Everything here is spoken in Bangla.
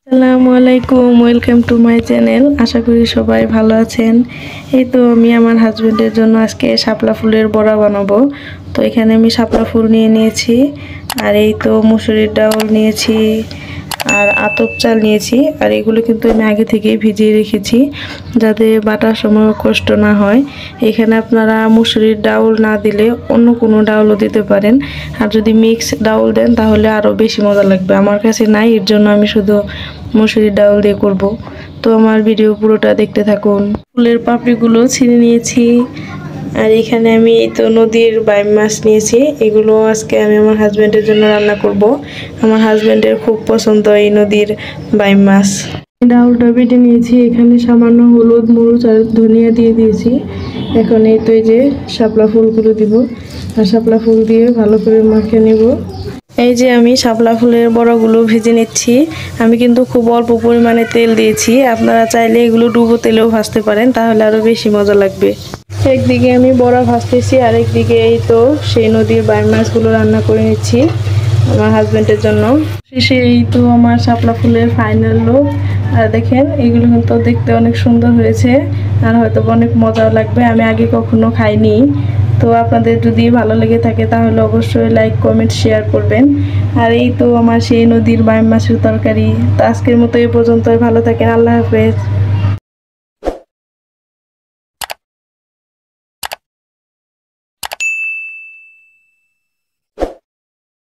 আসসালামু আলাইকুম, ওয়েলকাম টু মাই চ্যানেল। আশা করি সবাই ভালো আছেন। এই তো আমি আমার হাজবেন্ডের জন্য আজকে শাপলা ফুলের বড়া বানাবো। তো এখানে আমি শাপলা ফুল নিয়ে নিয়েছি, আর এই তো মুসুরির ডাউল নিয়েছি, আর আতপ চাল নিয়েছি। আর এগুলো কিন্তু আমি আগে থেকেই ভিজিয়ে রেখেছি যাতে বাটার সময় কষ্ট না হয়। এখানে আপনারা মুসুরির ডাউল না দিলে অন্য কোনো ডাউলও দিতে পারেন, আর যদি মিক্স ডাউল দেন তাহলে আরও বেশি মজা লাগবে। আমার কাছে নাই, এর জন্য আমি শুধু মুসুরির ডাউল দিয়ে করব। তো আমার ভিডিও পুরোটা দেখতে থাকুন। ফুলের পাপড়িগুলো ছিঁড়ে নিয়েছি, আর এখানে আমি এই তো নদীর বাইম মাছ নিয়েছি। এগুলো আজকে আমি আমার হাজব্যান্ডের জন্য রান্না করব। আমার হাজব্যান্ডের খুব পছন্দ এই নদীর বাইম মাছ। ডাউলটা বেটে নিয়েছি, এখানে সামান্য হলুদ, মরিচ আর ধনিয়া দিয়ে দিয়েছি। এখন এই তো এই যে শাপলা ফুলগুলো দিব, আর শাপলা ফুল দিয়ে ভালো করে মাখিয়ে নেব। এই যে আমি শাপলা ফুলের বড়াগুলো ভেজে নিচ্ছি। আমি কিন্তু খুব অল্প পরিমাণে তেল দিয়েছি, আপনারা চাইলে এগুলো ডুবো তেলেও ভাজতে পারেন, তাহলে আরও বেশি মজা লাগবে। একদিকে আমি বড়া ভাজতেছি, আর একদিকে এই তো সেই নদীর বাইম মাছগুলো রান্না করে নিচ্ছি আমার হাজবেন্ডের জন্য। শেষে এই তো আমার শাপলা ফুলের ফাইনাল লুক। আর দেখেন এগুলো কিন্তু দেখতে অনেক সুন্দর হয়েছে, আর হয়তো অনেক মজাও লাগবে। আমি আগে কখনো খাইনি। তো আপনাদের যদি ভালো লেগে থাকে তাহলে অবশ্যই লাইক, কমেন্ট, শেয়ার করবেন। আর এই তো আমার সেই নদীর বাইম মাছের তরকারি। তো আজকের মতো এই পর্যন্তই। ভালো থাকেন, আল্লাহ হাফেজ।